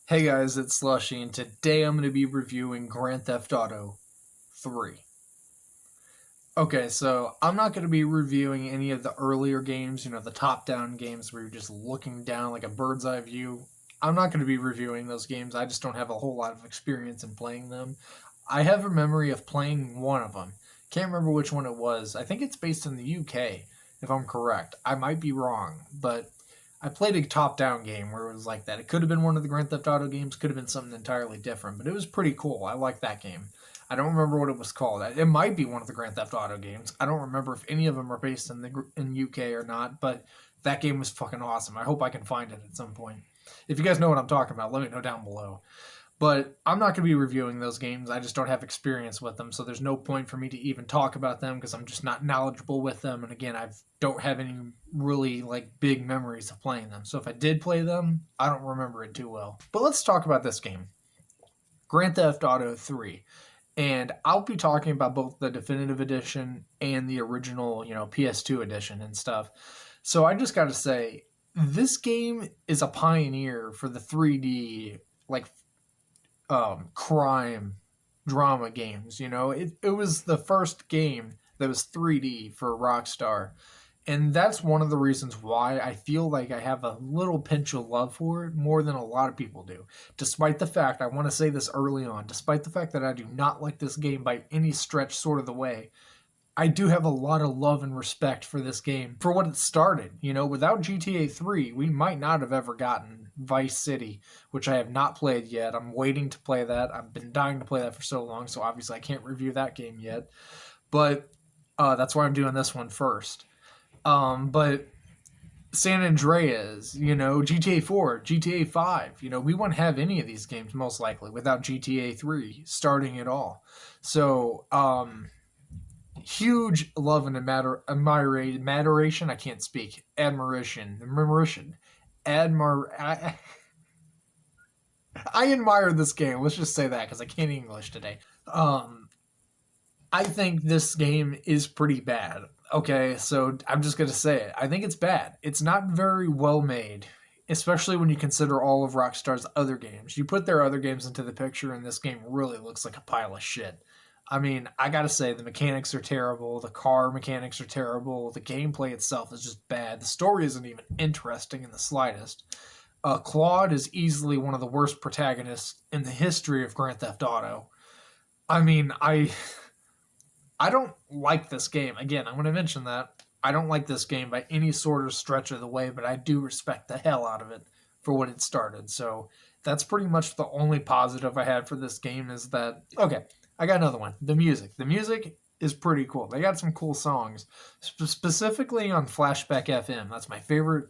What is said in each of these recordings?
Hey guys, it's Slushy, and today I'm going to be reviewing Grand Theft Auto 3. Okay, so I'm not going to be reviewing any of the earlier games, the top-down games where you're just looking down like a bird's eye view. I'm not going to be reviewing those games. I just don't have a whole lot of experience in playing them. I have a memory of playing one of them. Can't remember which one it was. I think it's based in the UK, if I'm correct. I might be wrong, but I played a top-down game where it was like that. It could have been one of the Grand Theft Auto games, could have been something entirely different, but it was pretty cool. I liked that game. I don't remember what it was called. It might be one of the Grand Theft Auto games. I don't remember if any of them are based in UK or not, but that game was fucking awesome. I hope I can find it at some point. If you guys know what I'm talking about, let me know down below. But I'm not going to be reviewing those games. I just don't have experience with them, so there's no point for me to even talk about them because I'm just not knowledgeable with them. And again, I don't have any really big memories of playing them. So if I did play them, I don't remember it too well. But let's talk about this game, Grand Theft Auto 3. And I'll be talking about both the definitive edition and the original, PS2 edition and stuff. So I just got to say, this game is a pioneer for the 3D crime drama games. It was the first game that was 3D for Rockstar, and that's one of the reasons why I feel like I have a little pinch of love for it more than a lot of people do. Despite the fact, I want to say this early on, despite the fact that I do not like this game by any stretch sort of the way, I do have a lot of love and respect for this game for what it started. Without GTA 3, we might not have ever gotten Vice City, which I have not played yet. I'm waiting to play that. I've been dying to play that for so long, so obviously I can't review that game yet. But that's why I'm doing this one first. But San Andreas, GTA 4, GTA 5, we wouldn't have any of these games most likely without GTA 3 starting it all. So, huge love and admiration. I can't speak. I admire this game. Let's just say that because I can't English today. I think this game is pretty bad. Okay, so I'm just gonna say it. I think it's bad. It's not very well made, especially when you consider all of Rockstar's other games. You put their other games into the picture, and this game really looks like a pile of shit. I mean, I gotta say, the mechanics are terrible, the car mechanics are terrible, the gameplay itself is just bad, the story isn't even interesting in the slightest. Claude is easily one of the worst protagonists in the history of Grand Theft Auto. I mean, I don't like this game. Again, I'm going to mention that. I don't like this game by any sort of stretch of the way, but I do respect the hell out of it for what it started. So that's pretty much the only positive I had for this game is that, okay, I got another one. The music. The music is pretty cool. They got some cool songs, specifically on Flashback FM. That's my favorite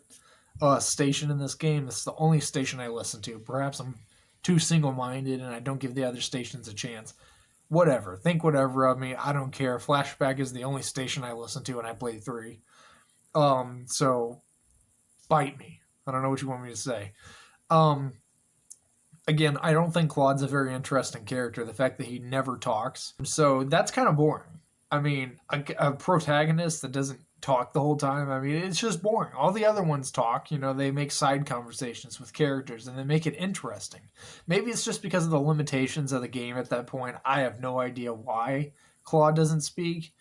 station in this game. It's the only station I listen to. Perhaps I'm too single-minded and I don't give the other stations a chance. Whatever. Think whatever of me. I don't care. Flashback is the only station I listen to and I play 3. So bite me. I don't know what you want me to say. Again, I don't think Claude's a very interesting character. The fact that he never talks. So that's kind of boring. I mean, a protagonist that doesn't talk the whole time, I mean, it's just boring. All the other ones talk, they make side conversations with characters and they make it interesting. Maybe it's just because of the limitations of the game at that point. I have no idea why Claude doesn't speak.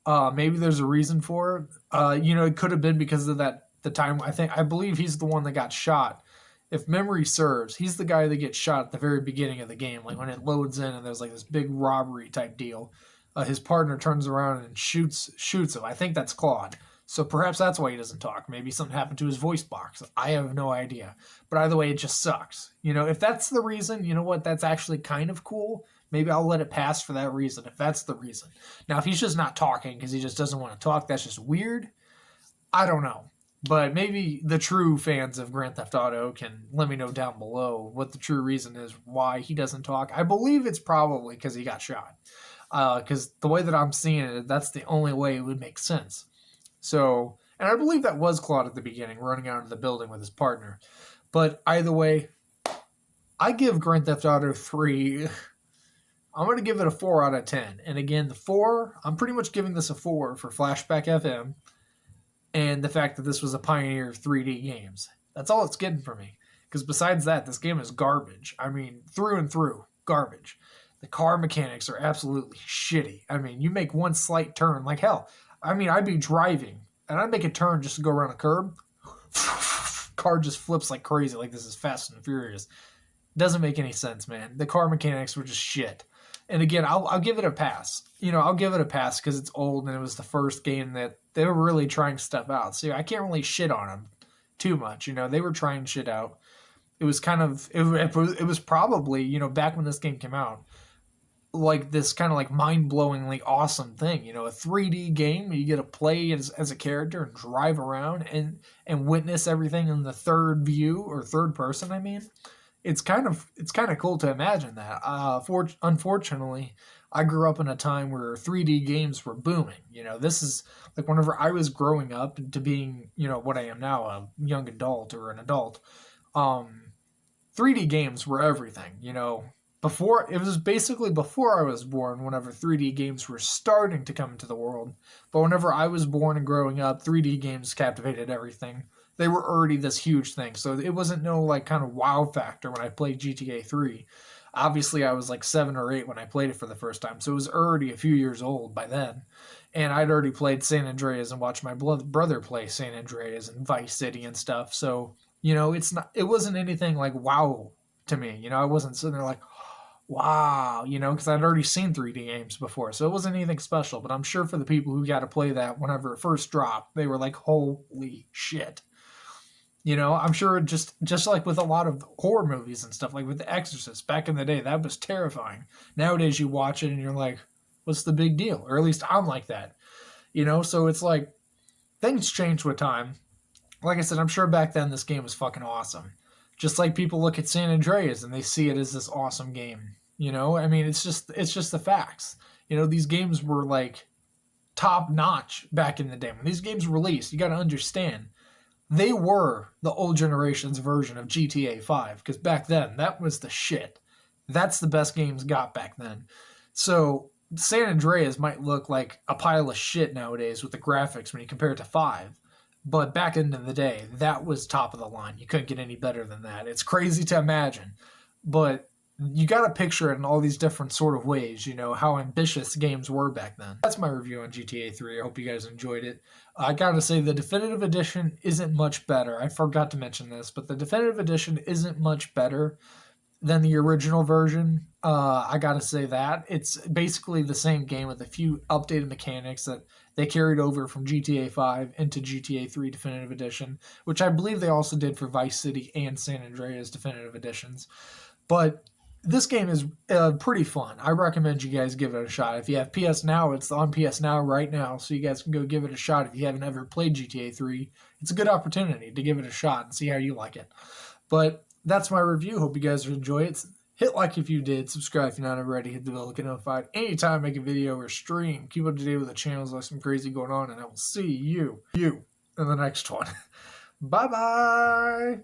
Maybe there's a reason for it. It could have been because of the time, I believe he's the one that got shot. If memory serves, he's the guy that gets shot at the very beginning of the game, like when it loads in and there's like this big robbery type deal. His partner turns around and shoots him. I think that's Claude. So perhaps that's why he doesn't talk. Maybe something happened to his voice box. I have no idea. But either way, it just sucks. If that's the reason, you know what? That's actually kind of cool. Maybe I'll let it pass for that reason, if that's the reason. Now, if he's just not talking because he just doesn't want to talk, that's just weird. I don't know. But maybe the true fans of Grand Theft Auto can let me know down below what the true reason is why he doesn't talk. I believe it's probably because he got shot. Because the way that I'm seeing it, that's the only way it would make sense. So, and I believe that was Claude at the beginning, running out of the building with his partner. But either way, I give Grand Theft Auto 3, I'm going to give it a 4 out of 10. And again, the 4, I'm pretty much giving this a 4 for Flashback FM and the fact that this was a pioneer of 3D games. That's all it's getting for me. Because besides that, this game is garbage. I mean, through and through, garbage. The car mechanics are absolutely shitty. I mean, you make one slight turn, like hell. I mean, I'd be driving, and I'd make a turn just to go around a curb. Car just flips like crazy, like this is Fast and Furious. Doesn't make any sense, man. The car mechanics were just shit. And again, I'll give it a pass. I'll give it a pass because it's old and it was the first game that they were really trying stuff out. So I can't really shit on them too much. They were trying shit out. It was kind of, it was probably, back when this game came out, like this kind of like mind-blowingly awesome thing. A 3D game, you get to play as a character and drive around and witness everything in the third view or third person, I mean. It's kind of cool to imagine that. Unfortunately, I grew up in a time where 3D games were booming. This is like whenever I was growing up to being, what I am now, a young adult or an adult. 3D games were everything. Before it was basically before I was born. Whenever 3D games were starting to come into the world, but whenever I was born and growing up, 3D games captivated everything. They were already this huge thing. So it wasn't no like kind of wow factor when I played GTA 3. Obviously, I was like 7 or 8 when I played it for the first time. So it was already a few years old by then. And I'd already played San Andreas and watched my brother play San Andreas and Vice City and stuff. So, it wasn't anything like wow to me. I wasn't sitting there like, wow, because I'd already seen 3D games before. So it wasn't anything special. But I'm sure for the people who got to play that whenever it first dropped, they were like, holy shit. I'm sure just like with a lot of horror movies and stuff, like with The Exorcist, back in the day, that was terrifying. Nowadays, you watch it and you're like, what's the big deal? Or at least I'm like that. So it's like, things change with time. Like I said, I'm sure back then this game was fucking awesome. Just like people look at San Andreas and they see it as this awesome game. I mean, it's just the facts. These games were like top notch back in the day. When these games were released, you got to understand, they were the old generation's version of GTA 5, because back then, that was the shit. That's the best games got back then. So, San Andreas might look like a pile of shit nowadays with the graphics when you compare it to 5. But back into the day, that was top of the line. You couldn't get any better than that. It's crazy to imagine. But you got to picture it in all these different sort of ways, how ambitious games were back then. That's my review on GTA 3. I hope you guys enjoyed it. I got to say, the Definitive Edition isn't much better. I forgot to mention this, but the Definitive Edition isn't much better than the original version. I got to say that. It's basically the same game with a few updated mechanics that they carried over from GTA 5 into GTA 3 Definitive Edition, which I believe they also did for Vice City and San Andreas Definitive Editions. But this game is pretty fun. I recommend you guys give it a shot. If you have PS Now, it's on PS Now right now, so you guys can go give it a shot. If you haven't ever played GTA 3, it's a good opportunity to give it a shot and see how you like it. But that's my review. Hope you guys enjoy it. Hit like if you did. Subscribe if you're not already. Hit the bell to get notified anytime I make a video or stream. Keep up to date with the channels. There's some crazy going on, and I will see you in the next one. Bye-bye.